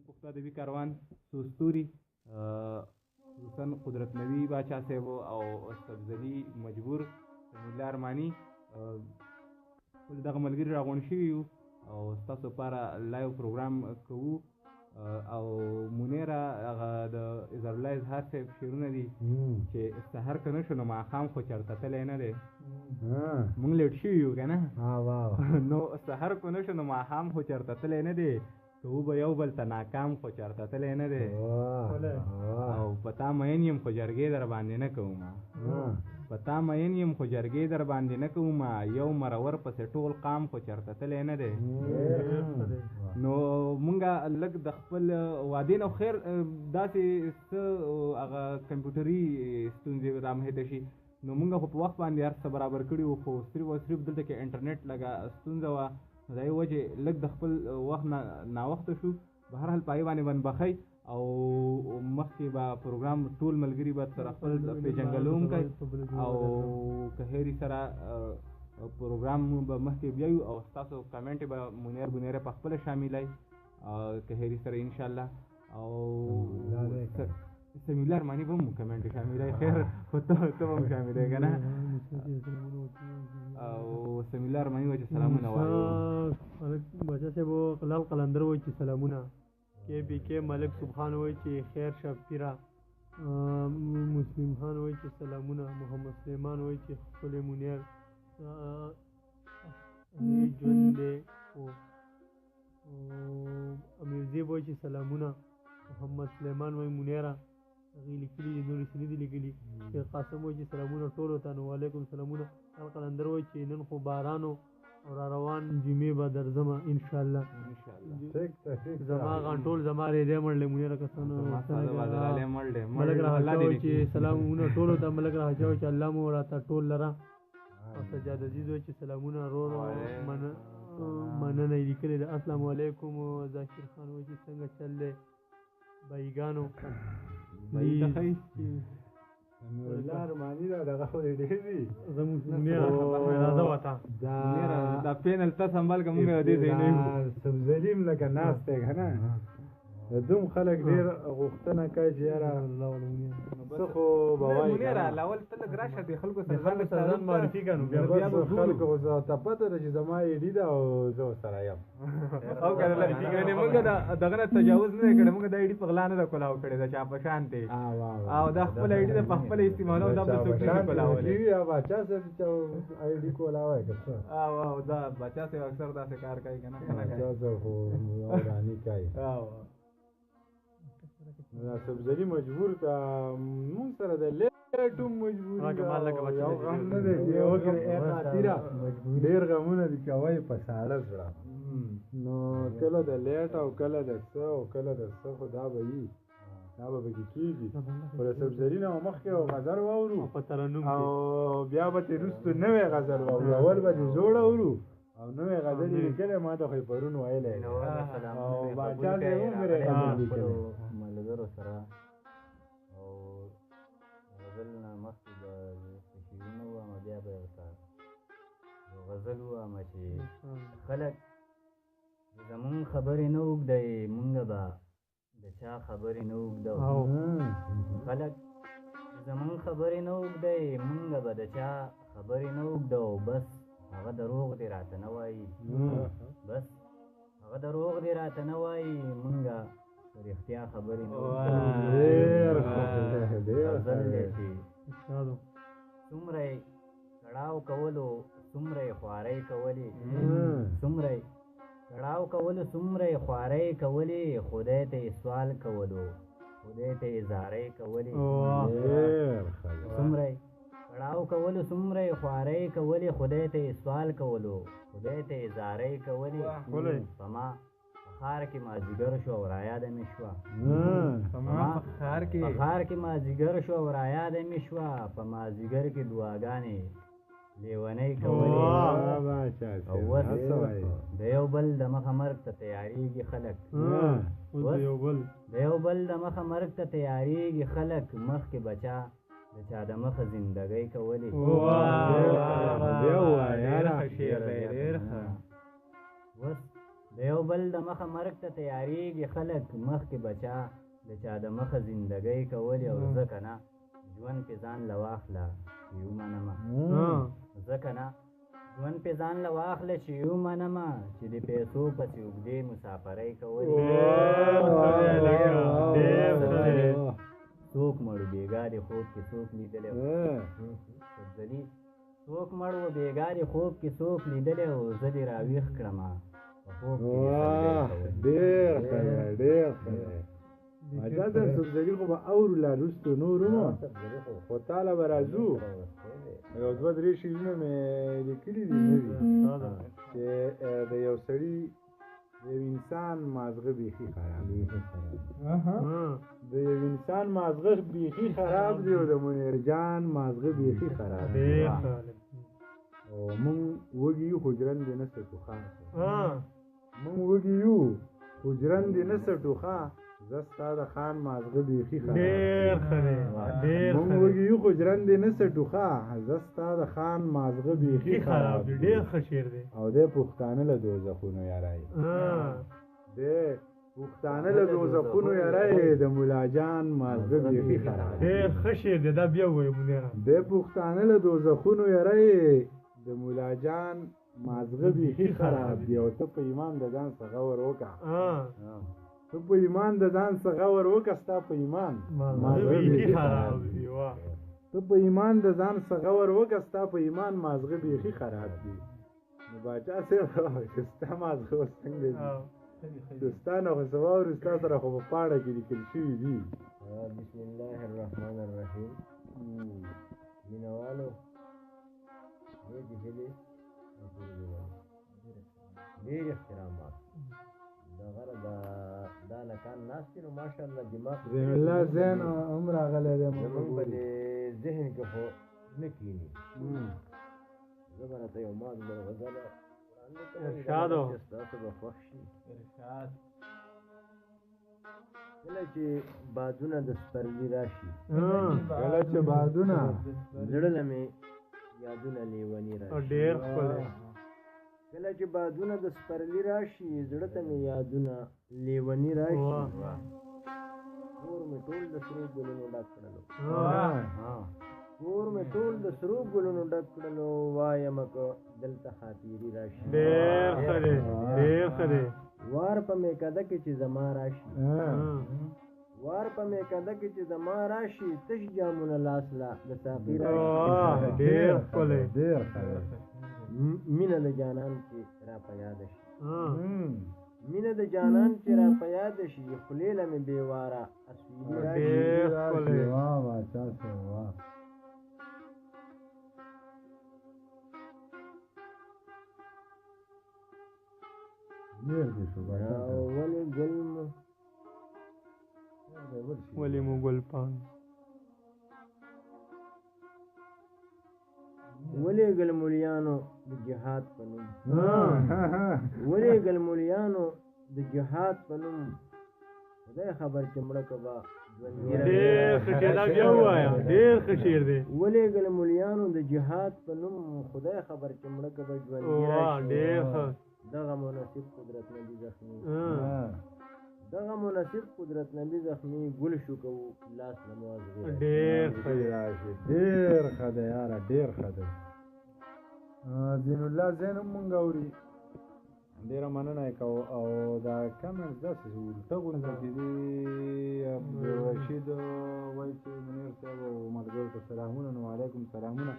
پښتو ادبي کاروان څو ستوري خصوصا قدرت نبی باچا صاحب او سبزلي مجبور سمیع ارماني ټول دغه ملګري راغونډ شوي یو او ستاسو لپاره لایو پروګرام کوو او منیره هغه د اظهار الله اظهار صاحب شعرونه دي چې سحر که نه شو نو ماښام خو چېرته تللی نه دی مونږ لیټ شوي یو که نه نو سحر که نه شو نو ماښام خو چېرته تللی نه دی که وبه یو بل ته ناکام خو چېرته تللی نه دی او په تا مین یم خو جرګې در باندې نه کوم په تا مین یم خو جرګې در باندې نه کوم یو مرور پسې ټول قام خو چېرته تللی نه دی نو مونږه لږ د خپل وعدې نه خیر داسې څه هغه کمپیوټري ستونزې رامحیطه شي نو مونږ خو په وخت باندې هر څه برابر کړي وو خو صرف دلته کې انټرنیټ لږه ستونزه وه نو د هغې وجې لږ د خپل وخت ناوخته شو بهرحال په هغې باندې بنبخئ او مخکې به پروګرام ټول ملګري به سره خپل پېژنګلو هم کوي او که هیري سره پروګرام به مخکې بیایو او ستاسو کمنټ به منیر په خپله شاملوي که هیري سره انشاءالله او سمیع الله ارماني به هم کمنټ شاملوي خیر خو ته به هم شاملوي که نه او سمیع الله ارماني وایي چې سلامونه وایي باچا صاحب لال قلندر وایي چې سلامونه کې ملک سبحان وایي چې خیر شاپیره مسلم خان وایي چې سلامونه محمد سلیمان وایي چې ښکلی منیر ژوند دی امیر زیب وایي چې سلامونه محمد سلیمان وایي منیره هغې لیکلي دي نورې څه نه دي لیکلي شیخ قاسم وایي چې سلامونه ټولو ته نو وعلیکم سلامونه لال قلندر وایي چې نن خو بارانو او را روان جمعې به درځمه انشاءالله زما غنټول زما ریدی مړلی منیره کسانو ملک راحچا وایي چې سلامونه ټولو ته ملک راحچا وایي چې الله مو راته ټول لره او سجاد عزیز وایي چې سلامونه رور مننه یې لیکلې ده السلام علیکم ذاکر خان وایي چې څنګه چل دی بایګانو الله ارماني دا دغه خو ډېر دي دا پینل ته سنبال که مونږ دې ځای نه یو سبزلیم لکه ناست دی که نه د دوم خلک ډېر غوښتنه کوي چې یاره څه خو به وایي منیره لاول ته لږ راشه دې خلکو سره ځان معرفي کړه نو بیا خلکو ته پته ده چې زما ایډي ده او زه ورسره یم او که نه مونږ دغه نه تجاوز نه دی کړی مونږ دا ایډي په غلا نه ده کولاو کړې ده چا په شان دی او دا خپله ایډي ده په خپله استعمالو دا به څوک نشي کولاولی باچا صاحب چې ایډي کولاوی که څه او دا باچا صاحب اکثر داسې کار کوي که نه باچا صاحب خو اوراني کوي سبزلي مجبور که مونږ سره د لیټ هم مجبور یو غم نه دی چې وکړې خاطره ډېر غمونه دي کوی په ساړه زړه نو کله د لیټ او کله د څه او کله د څه خو دا به وي دا به پکې کېږي خو د سبزلي نه مخکې یو غزل واورو او بیا به ترې وروسته نوی غزل واورو اول به دې زوړ اورو او نوې غزل یې لیکلی ما ته خو یې پرون ویلی او باچا صاحب هم پرې غزل لیکلی ملګرو سره او غزل نه مخکې به شعرونه ووایم بیا به ورته یو غزل ووایم چې خلک زمونږ خبرې نه اوږدوي مونږ به د چا خبرې نه اوږدوو خلک زمونږ خبرې نه اوږدوي مونږ به د چا خبرې نه اوږدوو بس هغه دروغ دی راته نه وایي بس هغه دروغ دی راته نه وایي مونږه په رښتیا خبرې نه غزل دی چې څومره یې کړاو کولو څومره یې خوارۍ کولې څومره یې کړاو کولو څومره یې خوارۍ کولې خدای ته یې سوال کولو خدای ته یې زارۍ کولې څومره یې کړاو کولو څومره یې خوارۍ کولې خدای ته یې سوال کولو خدای ته یې زارۍ کولې په ما په ښار کې مازدیګر شو او رایاده مې شوه په ښار کې مازدیګر شو او رایاده مې شوه په مازدیګر کې دعاګانې لیونۍ کولې او اوس د یو بل د مخه مرګ ته تیارېږي خلک د یو بل د مخه مرګ ته تیارېږي خلک مخکې بچا د چا د مخه زندګۍ کولې اوس د د یو بل د مخه مرګ ته تیارېږي خلک مخکې بچا د چا د مخه زندګۍ کولې او ځکه نه ژوند پې ځان له واخله چې ومنمه ځکه نه ژوند پې ځان له واخله چې ومنمه چې د پیسو پسې اوږدې مسافرۍ کولې څوک مړ بېګا د خوب کې څوک لیدلی سبزلي څوک مړ و بېګا د خوب کې څوک لیدلی او زه دې راویښ کړمه په خوب کې ډېر ښه ډېر ښه اجا صاحب سبزلي خو به اورو لا وروستو نورو خو تاله به راځو یو دوه درې شعرونه مې لیکلي دي نوي چې د یو سړي د یو انسان مازغه بیخي خراب د یو انسان مازغه بیخي خراب دی او د منیر جان مازغه بیخي خراب دی او مونږ وږي یو خو ژرندې نه څه ټوخا مونږ وږي یو خو ژرندې نه څه ټوخا زه ستا د خان مازغه بیخي خراب مونږ وږي یو خو ژرندې نه څه ټوخا زه ستا د خان مازغه بیخي خراب دی ډېر ښه شعر دی او دی پښتانه له دوزخونو یارای دی پښتانه له دوزخونو یارای د مولا جان مازغه بیخي خراب ډېر ښه شعر دی دا بیا ووایه منیره دی پښتانه له دوزخونو یارای د مولا جان مازغه بیخي خراب دی او ته په ایمان د ځان څه غور وکړه ته په ایمان د ځان څه غور وکړه ستا په ایمان مازغه بیخي خراب دی ته په ایمان د ځان څه غور وکړه ستا په ایمان مازغه بیخي خراب دی نو باچا صاحب چې ستا مازغه اوس څنګه دي ستا نه خو څه واورو ستا سره خو په پاڼه کې لیکل شوي دي بسم الله الرحمن الرحیم مینهوالو ډېرې هیلې ډېر احترامات د غره دا لکان ناست دي نو ماشاءالله دماغ زین الله زین هم راغلی دی زمونږ په دې ذهن کې خو نه کښېني زه به راته یو ماز بل غزله ارشادو ستاسو به خوښ شي کله چې بادونه د سپرلي راشي کله چې بادونه زړه له مې یادونه لیوني راشي ډېر ښکلی کله چې بادونه د سپرلي راشي زړه ته مې یادونه لیوني راشي کور مې ټول د سرو ګلونو ډک کړلو کور مې ټول د سرو ګلونو ډک کړلو وایم که دلته خاطري راشي ډېر ښه دی ډېر ښه دی وار په میکده کې چې زما راشي وار په میکده کې چې زما راشي تش جامونه لاس لا د ساقي راشي ډېر ښکلی ډېر ښه مینه د جانان چې را په یاد شي مینه د جانان چې را په یاد شي خولې له مې بېواره اسویلي راشي ډېر ښکلی واه باچا صاحب واه ډېر دې شو باچا ولې ګل ولې مو ګل پاڼ ولې ګل مولیانو د جهاد په نوم ولې ګل مولیانو د جهاد په نوم خدای خبر چې مړه که به ډېر ښه شعر دا بیا ووایه ډېر ښه شعر دی ولې ګل مولیانو د جهاد په نوم خدای خبر چې مړه که به ژوندي راشي ډېر ښه دغه مناسب قدرت نبي زخمي دغه مناسب قدرت نبي زخمي ګل شو کوو لاس له موازغې ډېر ښه دی راشي ډېر ښه دی یاره ډېر ښه دی زین الله زین هم مونږ اوري ډېره مننه یې کوو او دا کمنټس داسې الټه غونډه کې دي عبدالرشید وایي چې منیر صاحب او ملګرو ته سلامونه نو وعلیکم سلامونه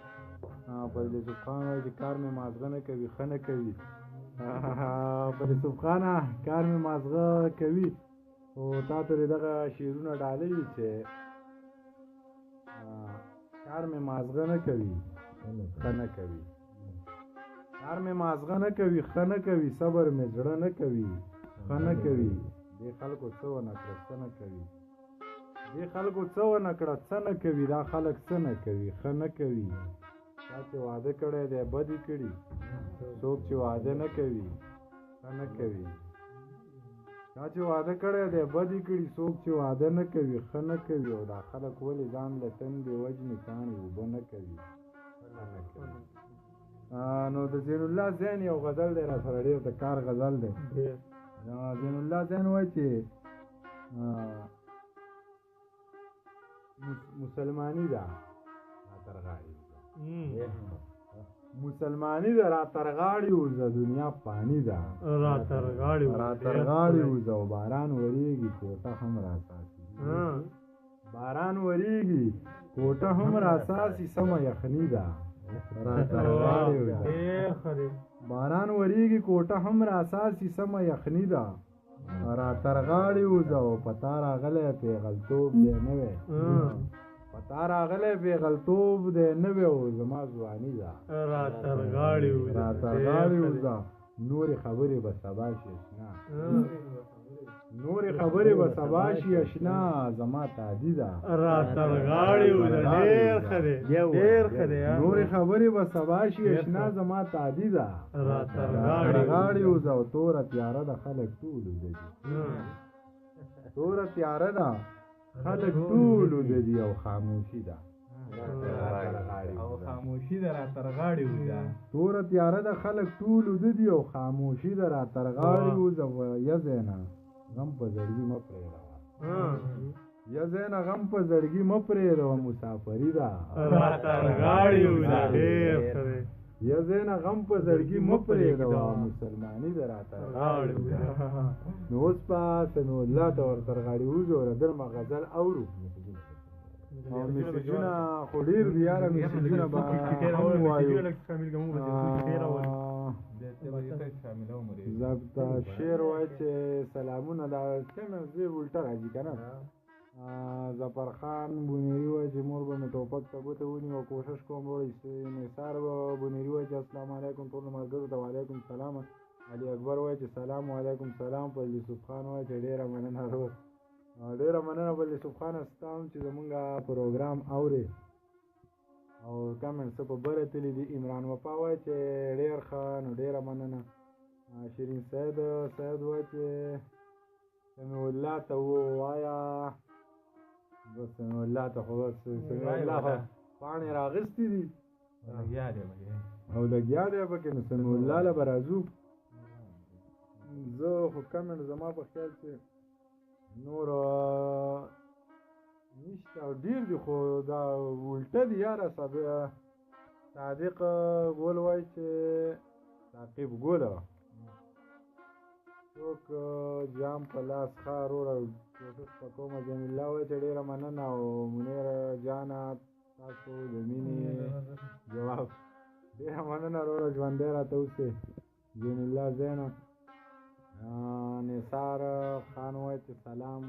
فضل یوسف خان وایي چې کار مې مازغه نه کوي ښه نه کوي فضل یوسف خانه کار مې مازغه کوي خو تا ته دغه شعرونه ډالوي چې کار مې مازغه نه کوي ښه نه کوي کار مې مازغه نه کوي ښه نه کوي صبر مې زړه نه کوي ښه نه کوي دې خلکو څه ونه کړه څه نه کوي دې خلکو څه ونه کړه څه نه کوي دا خلک څه نه کوي ښه نه کوي چا چې واده کړی دی بد یې کړي څوک چې واده نه کوي ښه نه کوي چا چې واده کړی دی بد یې کړي څوک چې واده نه کوي ښه نه کوي او دا خلک ولې ځان له تندې وجنې کاڼي اوبه نه کوي ښه نه کوي نو د زین الله زین یو غزل دی را سره ډېر د کار غزل دی زین الله زین وایي چې مسلمانی ده را ترغاړي مسلمانی ده را ترغاړي وزه دنیا پانی ده را ترغاړي وزه او باران وریږي کوټه هم را ساسي باران وریږي کوټه هم را ساسي سمه یخني ده را ترغاړي وزه باران وریږي کوټه هم را ساسي سمه یخني ده را ترغاړي وزه او پتا راغلی پیغلتوب دی نه وی پتا راغلی پیغلتوب دی نه وی او زما ځواني ده را ترغاړي وزه نورې خبرې به سبا شي اشنا نورې خبرې به سبا شي اشنا زما تادي ده را ترغاړي وزه ډېر ښه دی نورې خبرې به سبا شي اشنا زما تادي ده را ترغاړي وزه او توره تیاره ده خلک ټول وده دي توره تیاره ده خلک ټول وده دي او خاموشي ده او خاموشي ده را ترغاړي وزه توره تیاره ده خلک ټول وده دي او خاموشي ده را ترغاړي وزه یزینا غم په زړګي مه پرېږدوه یزینا غم په زړګي مه پرېږدوه مسافري ده را ترغاړي وزه ډېر ښه دی یزینا غم په زړګي مه پرېږدوه مسلماني ده را ترغاړي وزه نو اوس په سمع الله ته ور ترغاړي وزه او درمه غزل اورو او میسیجونه خو ډېر دي یاره میسیجونه به هم وایو ضبط شعر وایي چې سلامونه دا څنګه زه الټه راځي که نه ظفرخان بونیري وایي چې مور به مې ټوپک ته ګوته ونیو او کوشش کوم وړی نثار بونیري وایي چې السلام علیکم ټولو ملګرو ته وعلیکم سلام علي اکبر وایي چې سلام وعلیکم سلام پر یوسف خان وایي چې ډېره مننه ډېره مننه بل یوسف خان ستا هم چې زمونږ پروګرام اورې او کمنټ څه په بره تللی دي عمران وفا وایي چې ډېر ښه نو ډېره مننه شیرین سید وایي چې سمیع الله ته ووایه بس سمیع الله ته خو بس سمیع الله خو پاڼې راغستې دي او لګیا دی پکې نو سمیع الله له به راځو زه خو کمنټ زما په خیال چې نور نشته او ډېر دي خو دا الټه دي یاره صادق ګول وایي چې تعقیب ګوله څوک جام په لاس ښه وروره کوشش به کومه جمیل الله وایي چې ډېره مننه او منیر جانه تاسو د مینې جواب ډېره مننه وروره ژوندی راته اوسې جمیل الله زینه نثار خان وایي چې سلام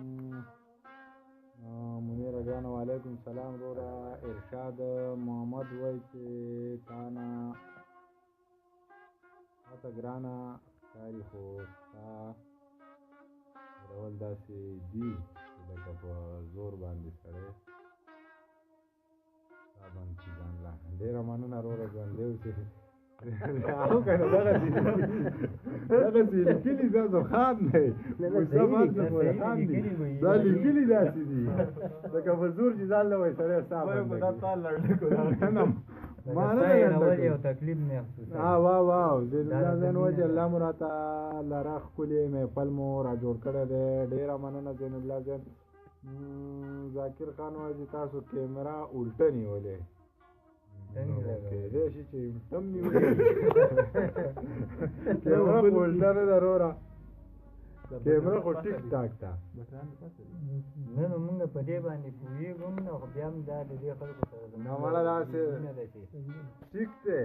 منیر جانه وعلیکم سلام وروره ارشاد محمد وایي چې تانه راته ګرانه ښکاري خو ستا هېرول داسې دي چې لکه په زور باندې سړی ستا بند کړي ځان لا ډېره مننه وروره ژوندی اوسې او که نه دغسې لیکلي دا زه خان دی مصطفی زموږ خان دي دا لیکلي داسې دي لکه په زور چې ځان له وایي سړی ستا بند ما نه یو تکلیف نه واو زین الله زین وایي چې الله مو راته لاره ښکلې محفل مو را جوړ کړی دی ډېره مننه زین الله زین ذاکر خان وایي چې تاسو کیمرا الټه نیولې کېدای شي چې الټه هم نیولې کیمرا خو الټه نه ده وروره کیمرا خو ټیک ټاک ده نه نو مونږ په دې باندې پوهېږو نو خو بیا هم دا د دې خلکو سره نه مړه داسې ټیک دی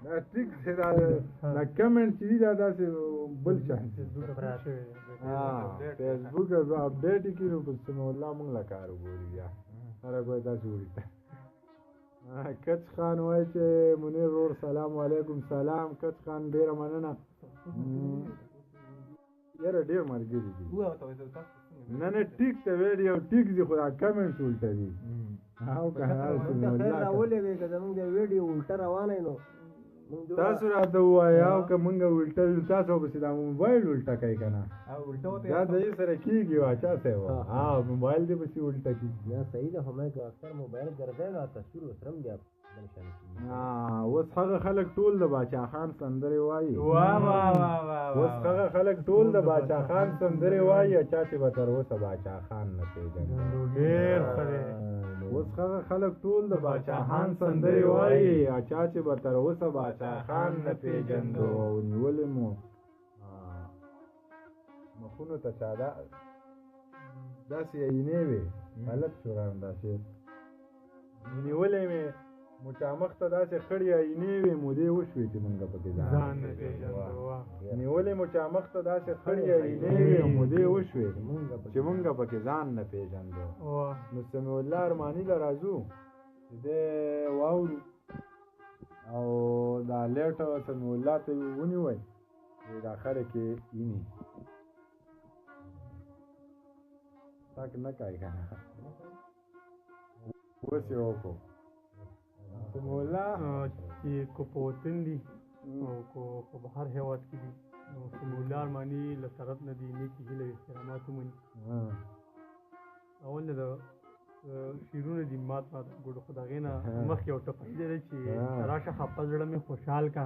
دا ټیک دی دا کمنټ چې دي دا داسې بل شان فیسبوک اپډیټ یې کړي نو په سمیع الله مونږ له کار وګوري بیا خلک وایي داسې وړي کچ خان وایي چې منیر ورور سلام علیکم سلام کچ خان ډېره مننه یاره ډېر ملګري دي نه ټیک ته ویل یو ټیک دي خو دا کمنټس الټه دي او که راولېږئ که زمونږ د ویډیو الټه روانه نو تاسو راته ووایه او که مونږ الټه تاسو پسې دا موبایل الټه کوي که نه دا د دې سره کېږي واچا صاحب موبایل دې پسې الټه کېږي یا صحیح ده خو مې که اکثر موبایل ګرځی نو تصویر اوس هم بیا اوس هغه خلک ټول د باچا خان سندرې وایي واه واه واه واه اوس هغه خلک ټول د باچا خان سندرې وایي چا چې به تر اوسه باچا خان نه پېژني ډېر ښه دی اوس هغه خلک ټول د باچا خان سندرې وایي چا چې به تر اوسه باچا خان نه پېژندو او نیولې مو مخونو ته چا داسې عینې وې هلک شوران داسې نیولې مې مچامخ ته داسې خړې عینې وې مودې وشوې چې مونږ پکې ځان نه پېژندو نیولې مچامخ ته داسې خړې عینې وې مودې وشوې چې مونږ پکې ځان نه پېژندو نو سمیع الله ارماني له راځو چې دی واورو او دا لیټه سمیع الله ته ونیوئ چې دا خره کې اینی تاک نه کوي که نه اوس یې وکړو سمیع الله چې کو په وطن دي او کو په بهر هېواد کې دي نو سمیع الله ارماني له طرف نه دي نیکې هیلې او احترامات ومني اول د شعرونه دي مات ګوډو خو د هغې نه مخکې یو ټپه دی چې راشه خفه زړه مې خوشحال کا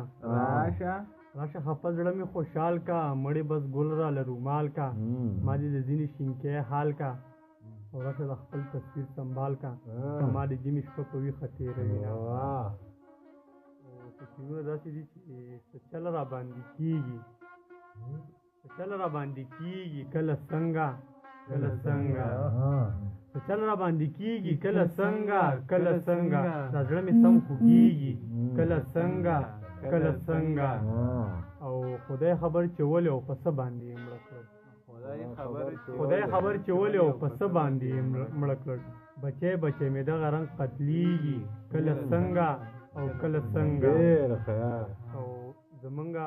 راشه خفه زړه مې خوشحال کا مړې بس ګل را له رومال کا ما دې د ځینې شینکۍ حال کا او راشه د خپل تصویر سنبال کا ما د ژمي شپه په ویښه تېروي نه شعرونه داسې دي چې څه چل را باندې کېږي څه چل را باندې کېږي کله څنګه کله څنګه څه چل را باندې کېږي کله څنګه کله څنګه دا زړه مې سم خوږېږي کله څنګه کله څنګه او خدای خبر چې ولې او په څه باندې یې مړه کړل خدای خبر چې ولې او په څه باندې یې مړه کړل بچی بچی مې دغه رنګ قتلیږي کله څنګه او کله څنګه او زمونږه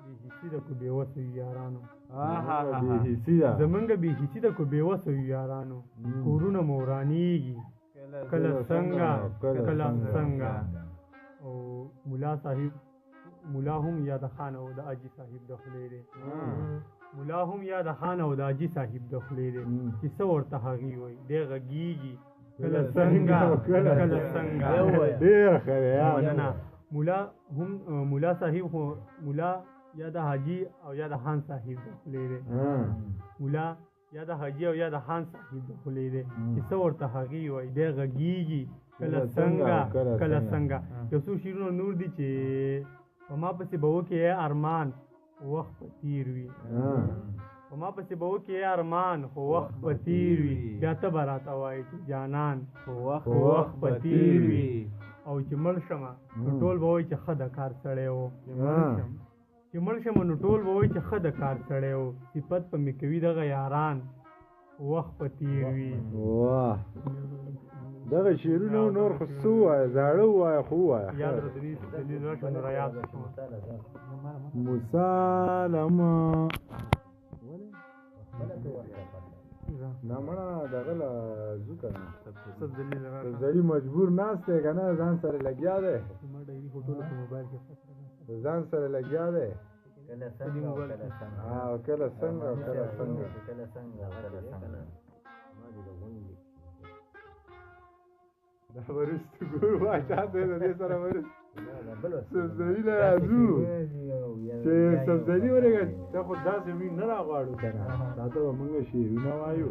بېحسي ده کو بېوسه یو یارانو زمونږه بېحسي ده کو بېوسه یو یارانو کورونه مو ورانېږي کله څنګه کله څنګه او ملا صاحب ملا هم یاد خان او د اجي صاحب د خولې دی ملا هم یاد خان او د اجي صاحب د خولې دی چې څه ورته هغې وایي دی غږېږي کله څنګه کله څنګه ډېر ښه دی مولا هم مولا صاحب خو مولا یا د حاجي او یا د خان صاحب د خولې دی مولا یا د حاجي او یا د خان صاحب د خولې دی چې څه ورته هغې وایي دی غږېږي کله څنګه کله څنګه یو څو شعرونه نور دي چې په ما پسې به وکړې ارمان وخت به تېر وي په ما پسې به وکړې ارمان خو وخت به تېر وي بیا ته به راته وایې چې جانان خو وخت به تېر وي او چې مړ شمه نو ټول به وایي چې ښه د کار سړی و چې مړ شمه نو ټول به وایي چې ښه د کار سړی و صفت په مې کوي دغه یاران وخت به تېر وي دغه شعرونه نور خو څه ووایه زاړه ووایه خو ووایه یاد راته دلي راشه نو رایاد مسالمه نه مړه دغه له ځو که نه سبزلي مجبور ناست دی که نه ځان سره لګیا دی ځان سره لګیا دی کله څنګه او کله څنګه او کله څنګه دا ورستو ګور باچا دی د دې سره ورست سبزلي له راځو چې سبزلي ورېږه ته خو داسې موږ نه راغواړو که نه دا ته به مونږ شعرونه وایو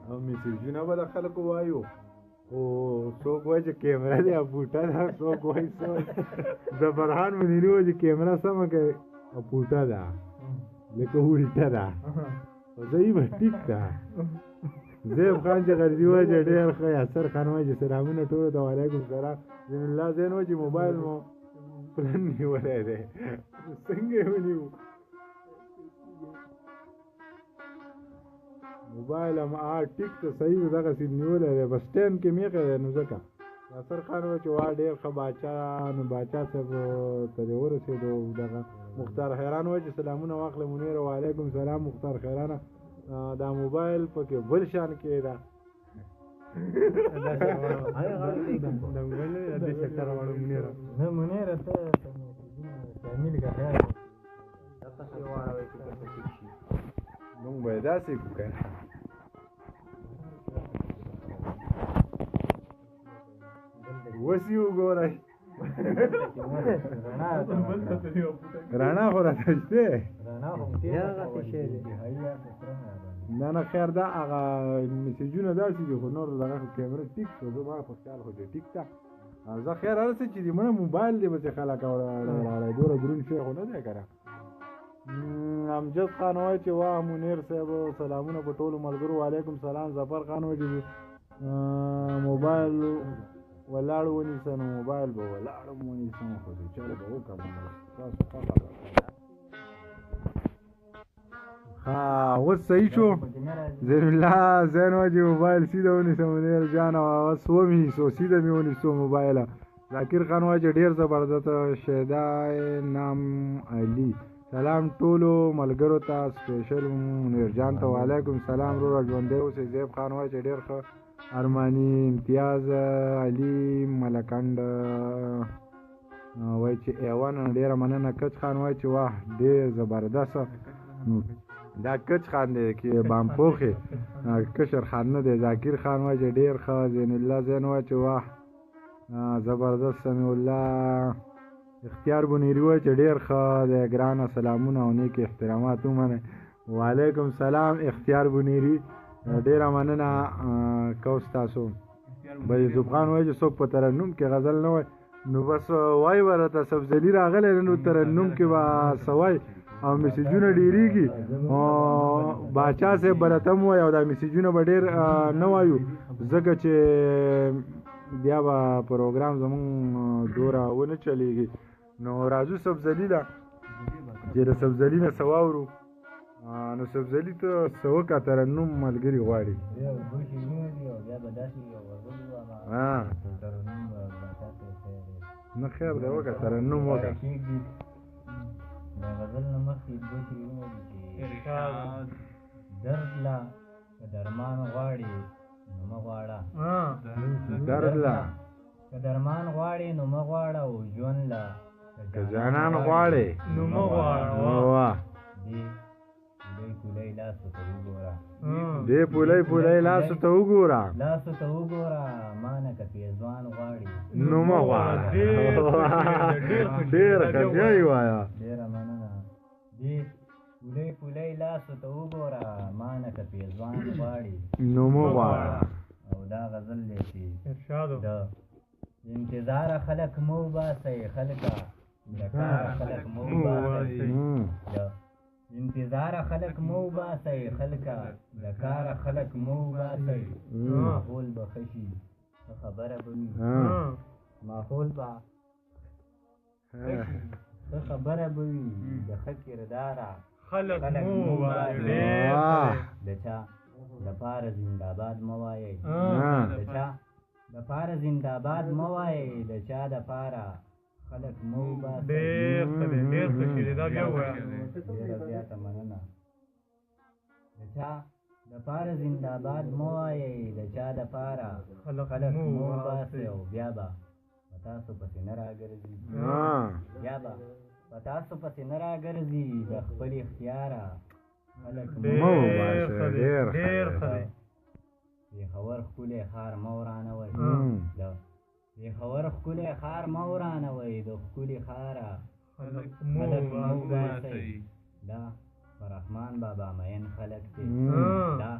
او میسیجونه به د خلکو وایو خو څوک وایي چې کیمره دی او بوټه ده څوک وایي زفرخان منیري وایي چې کیمره سمه کوي او بوټه ده لکه الټه ده خو صحیح به ټیک ده زیب خان چې غرضي وایي چې ډېر ښه یاسر خان وایي چې سلامونه ټولو ته وعلیکم سلام زین الله زین وایي چې موبایل مو پلن نیولی دی څنګه یې ونیو موبایل هم ټیک ته صحیح دغسې نیولی دی بس ټایم کې میښی دی نو ځکه یاسر خان وایي چې وا ډېر ښه باچا نو باچا صاحب ته دې ورسېدو دغه مختار خیران وایي چې سلامونه واخله منیر وعلیکم سلام مختار خیرانه دا موبایل پکې بل شان کې ده مونږ به یې داسې کړو که نه اوس یې وګورئ رڼا خو راته شته نه نه خیر دا هغه میسیجونه داسې دي خو نور دغه کیمره ټیک شو زما په خیال خو چې ټیک ده زه خیر هر څه چې دي مړه موبایل دی بس خلک راړی دوره دروند شی خو نه دی که نه امجد خان وایي چې واه منیر صاحب سلامونه په ټولو ملګرو وعلیکم سلام ظفر خان وایي چې موبایل ولاړ ونیسه نو موبایل به ولاړ ونیسه خو چې چېرې به وکړم تاسو خبره ها اوس صحیح شو زین الله زین وایي چې موبایل سیده ونیسه منیر جان او اوس ومې سیده مې ونیسو موبایل ذاکر خان وایي چې ډېر زبردست شیدای نام علي سلام ټولو ملګرو ته سپیشل منیر جان ته وعلیکم سلام وروره ژوندی اوسئ زیب خان وایي چې ډېر ښه ارماني امتیاز علي ملکنډ وایي چې ایوان ډېره مننه کچ خان وایي چې واه ډېر زبردست دا کچ خان دی کې بامپوخې کشر خان نه دی ذاکر خان وایي چې ډېر ښه زین الله زین وایي چې واه زبردست سمیع الله اختیار بنیری وایي چې ډېر ښه دی ګرانه سلامونه او نیک احترامات ومنئ وعلیکم سلام اختیار بنیری ډېره مننه کوس تاسو بریزوب خان وایي چې څوک په ترنم کې غزل نه وایي نو بس وایي به راته سبزلي راغلی نو ترنم کې به څه وایي او میسیجونه ډېرېږي باچا صاحب به راته هم وایي او دا میسیجونه به ډېر نه وایو ځکه چې بیا به پروګرام زمونږ دوره ونه چلېږي نو راځو سبزلي ده چې د سبزلي نه څه واورو نو سبزلي ته څه وکړه ترنم ملګري غواړي نه خیر دی وکړه ترنم وکړه د غزل نه مخکې دوه شعرونه دي چې درد لا که درمان غواړي نو مه غواړه درد لا که درمان غواړي نو مه غواړه او ژوند لا که جانان غواړي نو مه غواړه دې پولۍ لاسو ته وګوره دې پولۍ لاسو ته وګوره لاسو ته وګوره ما نه که پیزوان غواړي نو مه غواړه ډېر ښه بیا یې وایه ډېره مننه دې پولۍ لاسو ته وګوره ما نه که پیزوان غواړي نو مه غواړه او دا غزل دی چې د انتظاره خلک مه وباسئ خلکه د کاره خلک مه وباسئ انتظاره خلک مه وباسئ خلکه د کاره خلک مه وباسئ ماحول به ښه شي ښه خبره به وي ماحول به ښه خبره به وي د ښه کرداره خلک مو وباسئ د چا دپاره زنده‌باد مه وایئ د چا دپاره زنده‌باد مه وایئ د چا دپاره خلک مه وباسئ ډېر ښه دی ډېر ښه شعر دی دا بیا ووایه ډېره زیاته مننه د چا دپاره زنده‌باد مه وایئ د چا دپاره خلک مه وباسئ او بیا به په تاسو پسې نه راګرځي بیا به په تاسو پسې نه راګرځي د خپل اختیاره خلک مه وباسئ ډېر ښه دی پېښور ښکلی ښار مه ورانوئ د پېښور ښکلی ښار مه ورانوئ د ښکلي ښاره خلک مه وباسئ دا فرحمان بابا مین خلک دی دا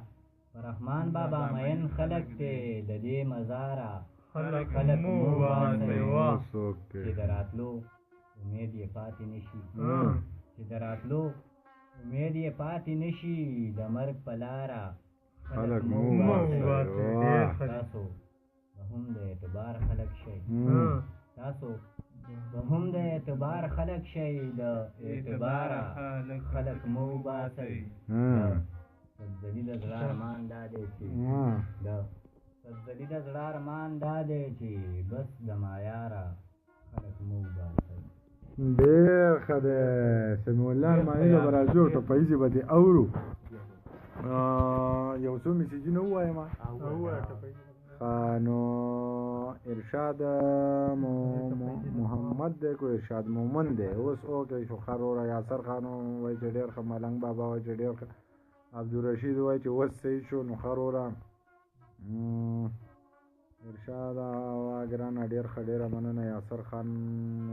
فرحمان بابا مین خلک دی د دې مزاره خلک مه وباسئ چې د راتلو امید یې پاتې نشي چې د راتلو امید یې پاتې نشي د مرګ په لاره خلک مه وباسئ تاسو به هم د اعتبار خلک شئ تاسو به هم د اعتبار خلک شئ د اعتباره خلک مه وباسئ سبزلي د زړه ارمان دا دی چې د سبزلي د زړه ارمان دا دی چې بس د مایاره خلک مه وباسئ ډېر ښه دی سمیع الله ارماني به راځو ټپیزې به دې اورو یو څو میسیجونه ووایم نو ارشاد محمد دی کو ارشاد مومن دی اوس اوکې شو ښه وروره یاسر خان وایي چې ډېر ښه ملنګ بابا وایي چې ډېر ښه عبدالرشید وایي چې اوس صحیح شو نو ښه وروره ارشاد ګرانه ډېر ښه ډېره مننه یاسر خان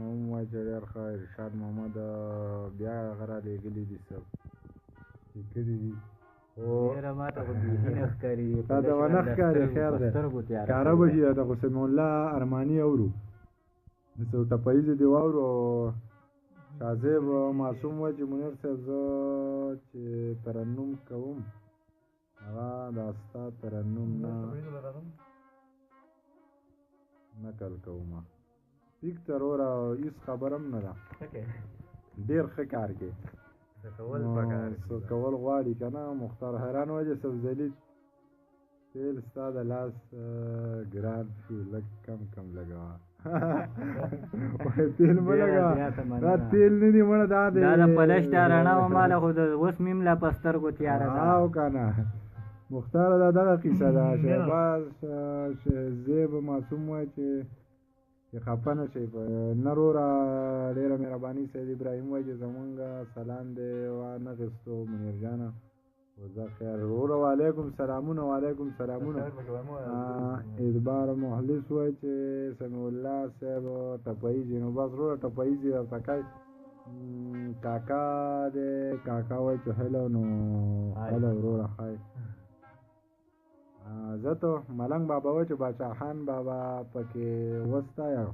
هم وایي چې ډېر ښه ارشاد محمد بیا هغه رالېږلي دي څه لیکلي دي تا ته ونه ښکاري خیر دی ښکاره به شي د حسین الله ارماني اورو د څو ټپیزې دې واورو شاهزیب معصوم وایي چې منیر صاحب زه چې ترنم کوم هغه دا ستا ترنم نه نقل کوم ټیک تر وره هېڅ خبره هم نه ده ډېر ښه کار کوي څه کول غواړي که نه مختار حیران وایي چې سبزلي تیل ستا د لاس ګران شو لږ کم لګوه تیل مه لګوه دا تیل نه دي مړه دا دی دا د پلش دا رڼا وماله خو د اوس میم لا په سترګو تیاره ده او که نه مختاره دا دغه قیصه ده شهباز زیب معصوم وایي چې خفه نه شئ نه وروره ډېره مهرباني سید ابراهیم وایي چې زمونږ سلام دی وانه غېستو منیر جانه وزه خیر وروره وعلیکم سلامونه وعلیکم سلامونه ادبار مخلص وایي چې سمیع الله صاحب ټپیزي نو بس وروره ټپیزي درته کوي کاکا دی کاکا وایي چې هلو نو هلو وروره ښایي زه تو ملنګ بابا وایي چې باچا خان بابا پکې وستایه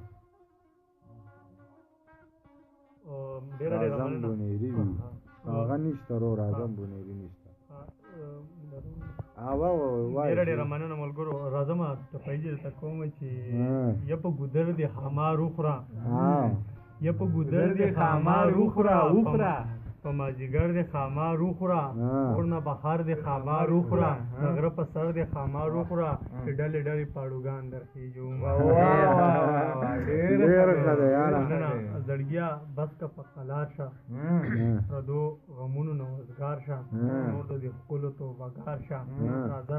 اعظم بونیري وي هغه نشته وروره اعظم بونیري نشته ډېره مننه ملګرو راځم ټپیزې درته کوم چې یا په ګودر دې خامار وخوره یا په ګودر دې خامار وخوره په مازدیګر دې خامار وخوره اور نه بهار دې خامار وخوره د غره په سر دې خامار وخوره چې ډلې ډلې پاړوګان درخېږو زړګیا بس که په قلار شه پردو غمونو نه وزګار شه نور د دې ښکلو توبهګار شه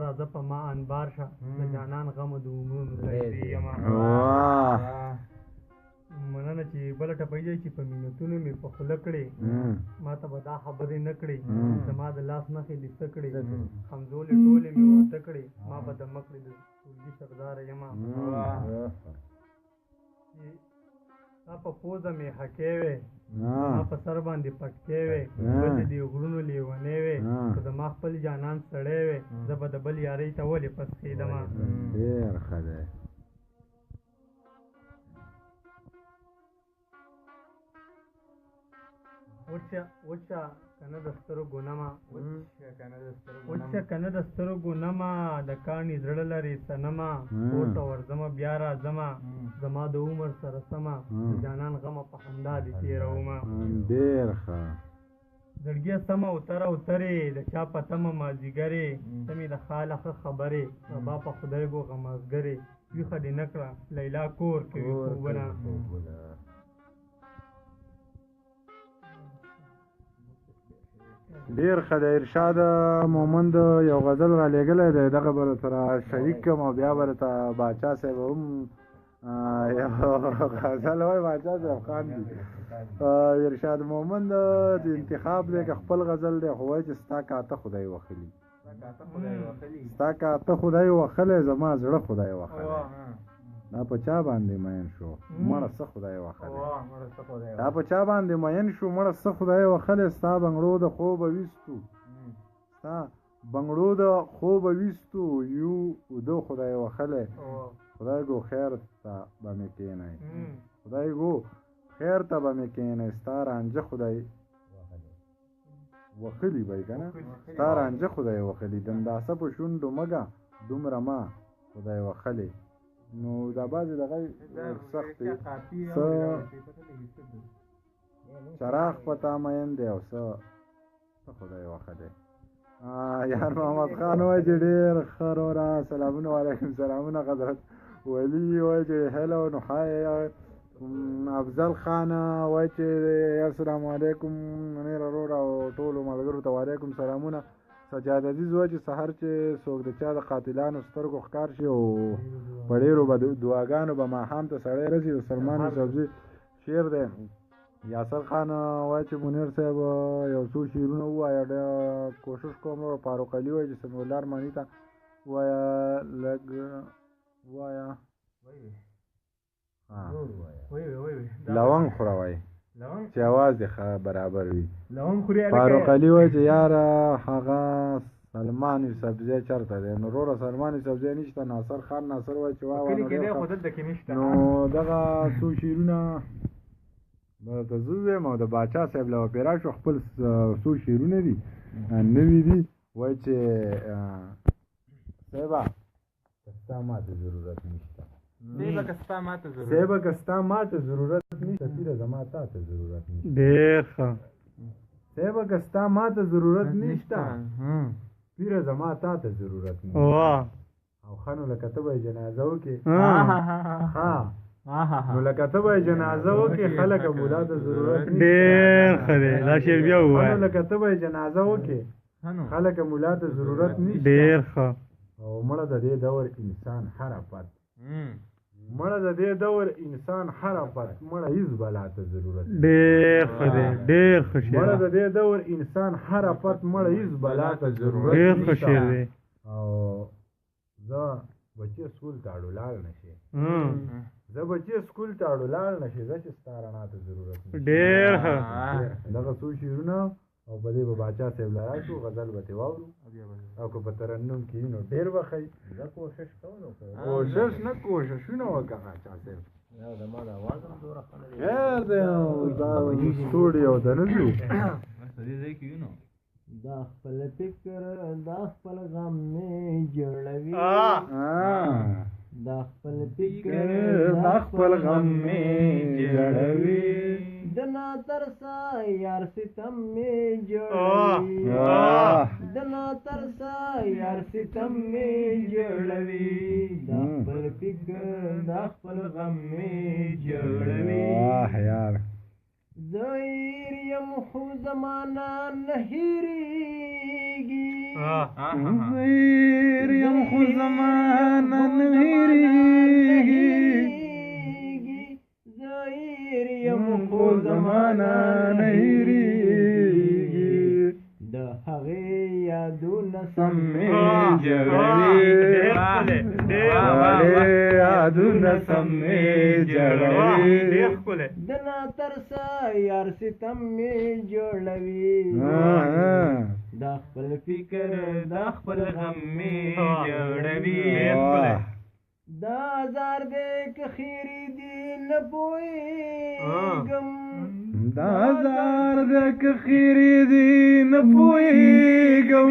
راځه په ما انبار شه د جانان غمه د عمرونو ځای یمه مننه چې بله ټپیزه چې په مینتونو مې په خوله کړې ما ته به دا خبرې نه کړې زما د لاس نښې دې څه کړې همزولې ټولې مې ورته کړې ما به د مکړې د ټولګي سرداره یمه تا په پوزه مې حکې وې ما په سر باندې پټکې وې ته دې غرونو لیونې وې که زما خپل جانان سړی وې زه به د بل یارۍ ته ولې پسخېدمه ډېر ښه دی وچه کنه د سترګو نمه وچه کنه د سترګو نمه د کاڼي زړه لرې صنمه کور ته ورځمه بیا راځمه زما د عمر سره سمه د جانان غمه په خندا دې تېرومه ډېر ښه زړګیه سمه اوترې د چا په تمه مازدیګرې ته مې د خاله ښه خبرې سبا په خدای ګو غمازګرې ویښه دې نه کړه لیلا کور کوي خوبونه ډېر ښه دی ارشاد مومند یو غزل را لېږلی دی دغه به سره شریک کړم او بیا به درته باچا صاحب هم یو غزل وایي باچا صاحب خان دي ارشاد مومند د انتخاب دی که خپل غزل دی خو وایي چې ستا کاته خدای وخلي ستا کاته خدای وخلی زما زړه خدای وخلی دا په چا باندې مین شو مړه څه خدای وخلی دا په چا باندې مین شو مړه څه خدای وخلی ستا بنګړو د خوبه ویستو ستا بنګړو د خوبه ویستو یو دو خدای وخلی خدای گو خیر ته به مې کښېنی خدای گو خیر ته به مې کښېنی ستا رانجه خدای وخلی به یې که نه ستا رانجه خدای وخلی دنداسه په شونډو مګه دومره ما خدای وخلی نو دا بعضې دغه سخت دی څه چراغ په تا مین دی او څه خدای وخلی یار محمد خان وایي چې ډېر ښه وروره سلامونه وعلیکم سلامونه حضرت ولی وایي چې هلو نو های افضل خان وایي چې السلام علیکم منیر وروره او ټولو ملګرو ته وعلیکم سلامونه سجاد عزیز وایي چې سحر چې څوک د چا د قاتلانو سترګو ښکار شي او په ډېرو به دعاګانو به ماښام ته سړی رسي د سلمان یوسفزي شعر دی یاسر خان وایي چې منیر صاحب یو څو شعرونه ووایه کوشش کوم فاروق علي وایي چې سمیع الله ارماني ته ووایه لږ وایا لونګ لونګ خوره وای لونګ چې اواز دې برابر وي لونګ خوري فاروق علي وای چې یاره هغه سلمان یوسفزی چېرته دی نو وروره سلمان یوسفزی نشته ناصر خان ناصر وای چې واه کلی کې دی خو دلته کې نشته نو دغه څو شعرونه درته زه ووایم او د باچا صاحب له پیرا شو خپل څو شعرونه دي نوي دي وای چې صاحبه ستا ماته ضرورت نشته صاحبه که ستا ماته ضرورت صاحبه که ستا ماته ضرورت نشته پیره زما تا ته ضرورت نشته ډېر ښه صاحبه که ستا ماته ضرورت نشته پیره زما تا ته ضرورت نشته واه او خانو لکه ته به یې جنازه وکړې ها نو لکه ته به یې جنازه وکړې خلک مولا ته ضرورت نشته ډېر ښه دی دا شعر بیا خانو ووایه لکه ته به یې جنازه وکړې خلک مولا ته ضرورت نشته ډېر ښه او مړه د دې دور انسان هر افت مړه د دې دور انسان هر افت مړه هیڅ بلا ته ضرورت ډېر ښه دی ډېر ښه شعر مړه د دې دور انسان هر افت مړه هیڅ بلا ته ضرورت ډېر ښه شعر دی او زه بچې سکول ته اړو لاړ نشي زه بچې سکول ته اړو لاړ نشي زه چې ستا رڼا ته ضرورت نشي ډېر ښه دغه څو شعرونه او په دې به باچا صاحب له راشو غزل به ترې واورو او که په ترنم کې وي نو ډېر به ښه زه کوشش کوم کوشش نه کوششونه وکړه باچا صاحب یا زما د اواز هم دومره ښه نه دی خیر دی او دا سټوډیو ته نه ځو دا خپل فکر دا خپل غم مې جوړوي دا خپل فکر دا خپل غم مې جوړوي د ناترسا یار ستم مې جوړوي د ناترسا یار ستم مې جوړوي دا خپل فکر دا خپل غم مې جوړوي یار زهیر یم خو زمانه نه هېرېږي زهیر یم خو زمانه نه هېرېږي زهیر یم خو زمانه نه هېرېږي د هغې یادونه سم مې جوړوي یادونه سم مې جوړوي د ناترسا یار ستم مې جوړوي دا خپل فکر دا خپل غم مې جوړوي دا زار دې که خیری دي نه پوهېږم دا زار دې که خیری دي نه پوهېږم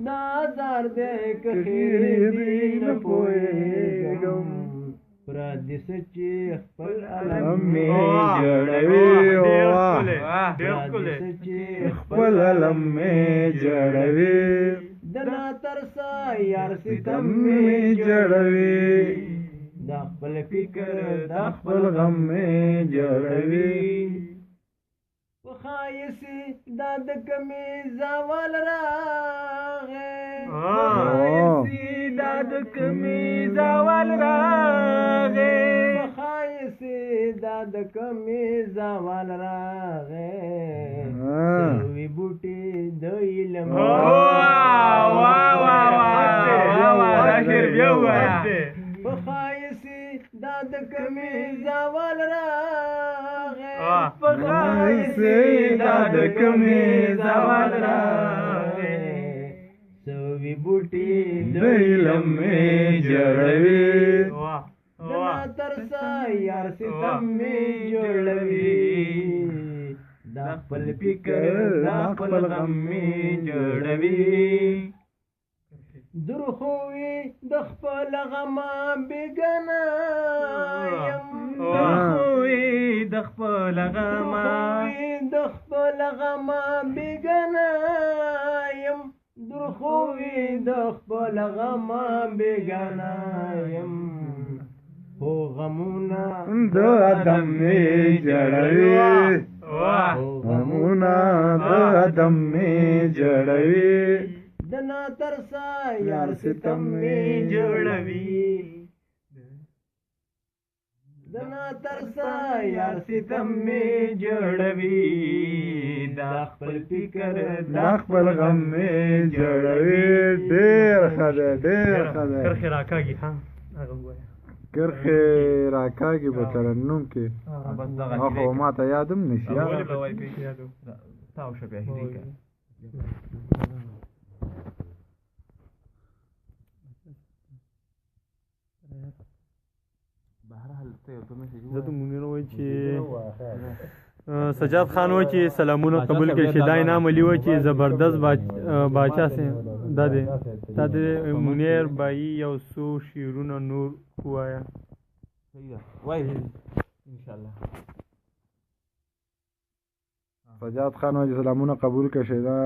دا زار دې که خیری دي نه پوهېږم پردي څه چې خپل علم مې جوړوي پردي څه چې خپل علم مې جوړوي د ناترسا یار ستم مې جوړوي دا خپل فکر دا خپل غم مې جوړوي په ښایسې دا د کمې زوال راغی دا د کمې زوال راغی په ښایسې دا د کمې زوال راغی سوي بوټي د علم په ښایسې دا د کمې زوال راغی په ښایسې دا د کمې زوال راغی سوي بوټي د علم مې جوړوي د ناترسا یار ستم مې جوړوي دا خپل فکر دا خپل غم مې جوړوي درخوي د خپل غمه بېګنه یم درخوي د خپل غمه د خپل غمه بېګنه یم درخوي د خپل غمه بېګنه یم خو غمونه د ادم مې جوړوي غمونه د ادم مې جوړوي د ناترسا یار ستم مې جوړوي د ناترسا یار ستم مې جوړوي دا خپل فکر دا خپل غم مې جوړوي ډېر ښه دی ډېر ښه دی کرښې راکاږي ها هغه ووایه کرخې راکاږي په ترنم کې بس دغه خو ما ته یاد هم نشي ولې به وای پې تاو شه بیا هیرې که بهرحال ته یو دوه میسج زه ته مونږ وای چې سجاد خان وای چې سلامونه قبول کړي چې دا انعام علی وای چې زبردست باچا سي دا دې تا دې منیر بای یو څو شیرونه نور وایا صحیح ده وای ان شاء الله سجاد خان وای سلامونه قبول کړي دا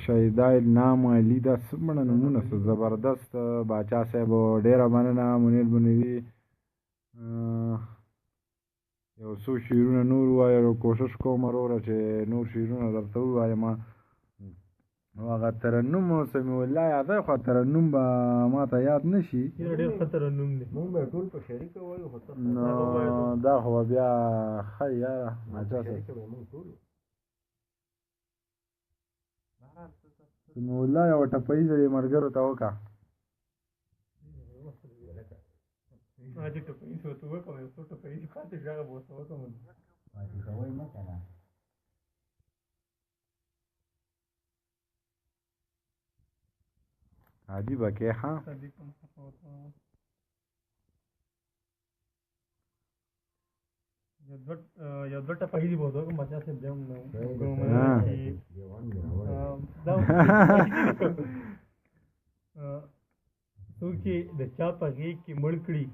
شهیدای نام علی دا څومره نمونه زبردست باچا صاحب ډیره مننه منیر بنوي یو څو شعرونه نور ووایه کوشش کوم وروره چې نور شعرونه درته ووایم نو هغه ترنم سمیع الله یاد دی خو ترنم به ما ته یاد نه شي ډېر ښه ترنم دی مونږ به ټول په شریکه وایو خو نو دا خو به بیا ښه یاره ماچا صاحب سمیع الله یوه ټپیزه یې ملګرو ته وکړه چې ټپیز ورته وکړم یو څو ټپیز پاتې شي هغه به ورته وکړم پاتې کوئ نه که نه عجیبه کې ښه یو دوه ټپیزې به ورته وکړم بچا صاحب بیا هم څوک چې د چا په غېږ کې مړ کړي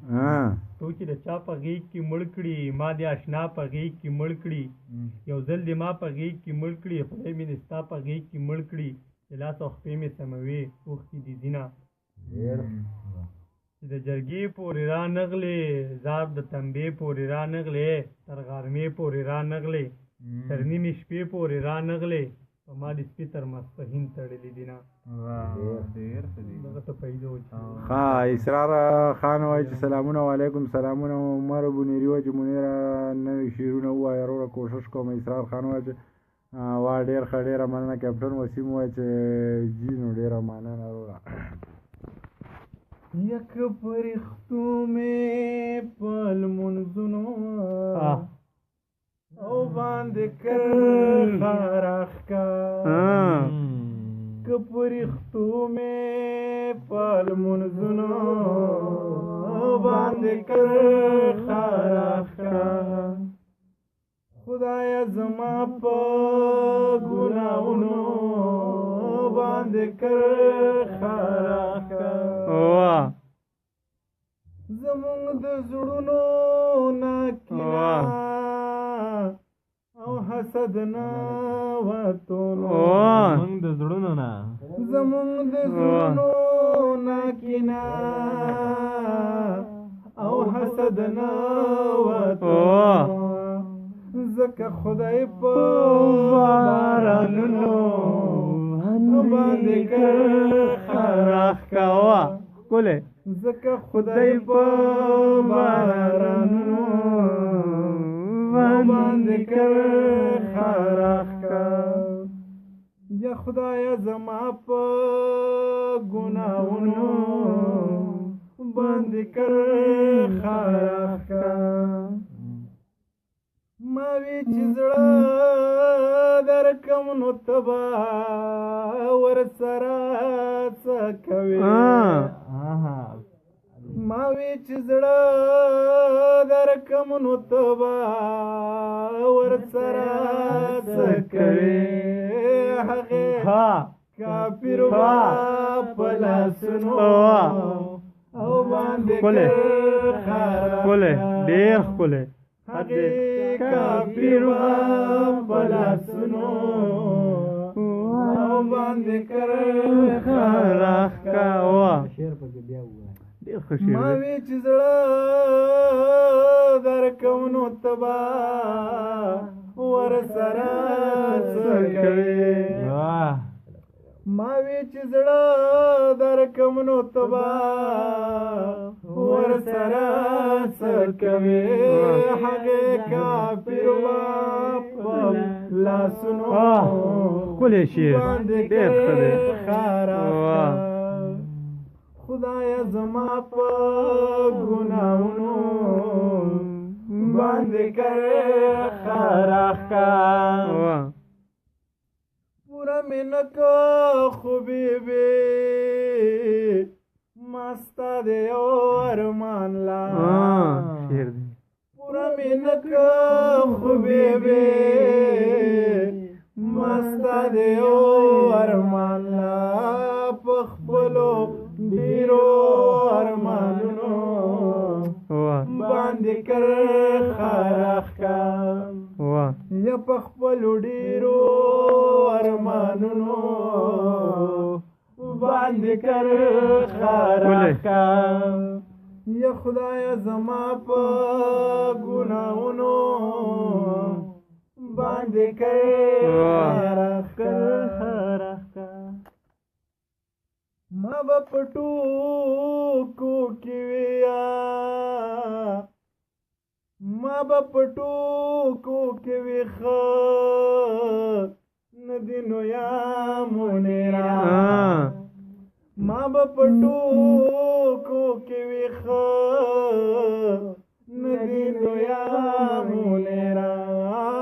څوک چې د چا په غېږ کې مړ کړي ما د اشنا په غېږ کې مړ کړي یو ځل دې ما په غېږ کې مړ کړي خدای مې دې ستا په غېږ کې مړ کړي چې لاس او خپې مې سموي اوښکې دي ځینه چې د جرګې پورې را نغلې زار د تنبې پورې را نغلې تر غرمې پورې را نغلې تر نیمې شپې پورې را نغلې په ما د سپي تر ماسپښین تړلې دي نه دغه ته پیدا ها اسرار خان وایي چې سلامونه وعلیکم سلامونه عمر بنیري وایي چې منیره نوي شعرونه ووایه وروره کوشش کوم اسرار خان وایي چې وا ډېر ښه ډېره مننه کیپټن وسیم وایي چې جی نو ډېره مننه وروره یک پرښتو مې په لمونځونو او باندې کرښه راښکا که پرښتو مې په لمونځونو او باندې کرښه راښکا خدایه زما په ګناهونو باندې کرښه راښکا زمونږ د زړونو نه کینه او حسد نه وتونو زمونږ د زړونو نه زمونږ د زړونو نه کینه او حسد نه وتونو ځکه خدای په بارانونو باندې کرښه راښکوه ښکلی ځکه خدای په بارانونو باندې کرښه راښکا یا خدایه زما په ګناهونو باندې کرښه راښکا ما وی چې زړه درکم نو ته به ورسره څه کوې ما وی چې زړه درکم نو ته به ورسره څه کوې هغې کافر به په لاسونو او باندې کرښه ډېر ښکلی هغې کافر به په لاسونو او باندې کرښه راښکوه ما وی چې زړه درکم نو ته به ورسره څه کوې ما وی چې زړه درکم نو ته به ورسره څه کوې هغې کافر به په لاسونو ښکلی شعر ډېر ښه دی خدایه زما په ګناهونو باندې کړې خراښکا پوره مې نه که خو بیبي ما ستا د یو ارمان لا پوره مې نه که خو بیبي ما ستا د یو ارمان لا په خپلو ډېرو ارمانونو باندې کړ خراښکا یا په خپلو ډېرو ارمانونو باندې کړ خراښکا یا خدایه زما په ګناهونو باندې کړ خراښکا ما به په ټوکو کې ویا ما به په ټوکو کې وي ښه نه دي نو یا منیرا ما به په ټوکو کې وي ښه نه دي نو یا منیرا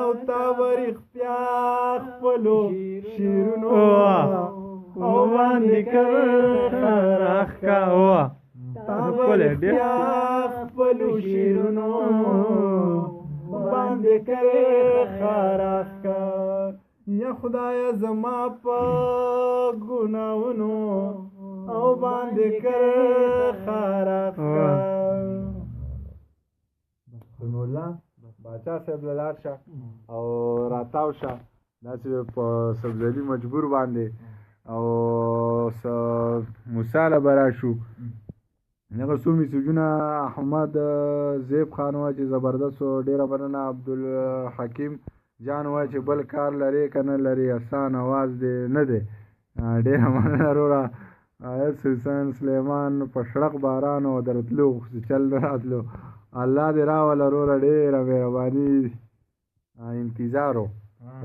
او تا به رښتیا خپلو شعرونو او باندې کړ خراښکا تا به رښتیا خپلو شعرونو باندې کړ خراښکا یا خدایه زما په ګناهونو او باندې کړ خراښکا الله باچا صاحب له لاړ شه او راتاو شه داسې په سبزلي مجبور باندې او موسی له به راشو هغه څو میسجونه احمد زیب خان وایي چې زبردست و ډېره مننه عبدالحکیم جان وایي چې بل کار لرې که نه لرې اسان اواز دی نه دی ډېره مننه وروره حسین سلیمان په شړق باران او درتلو چل نه راتلو الله دې راوله وروره ډېره مهرباني انتظار و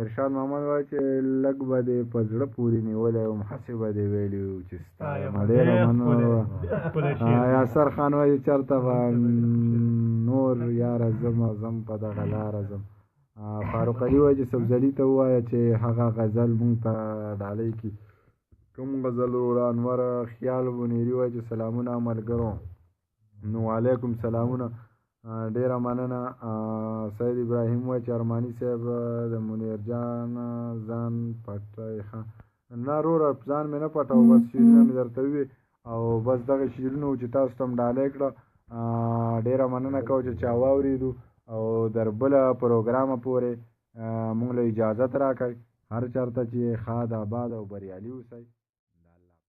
ارشاد محمد وایي چې لږ به دې په زړه پورې نیولی وم هسې به دې ویلي وو چې ستا یم ډېره مننه یاسر خان وایي چېرته به نور یاره زم په دغه لاره ځم فاروق علي وایي چې سبزلي ته ووایه چې هغه غزل مونږ ته ډالۍ کړي کوم غزل وروره انور خیال بنیري وایي چې سلامونه ملګرو نو وعلیکم سلامونه ډېره مننه سید ابراهیم وایي چې ارماني صاحب د منیر جان ځان پټی نه وروره ځان مې نه پټاو بس شعرونه مې درته ووي او بس دغه شعرونه وو چې تاسو ته هم ډالۍ کړه ډېره مننه کوم چې چا واورېدو او در بله پروګرامه پورې مونږ له اجازت راکړئ هر چېرته چې ښاد آباد او بریالي اوسئ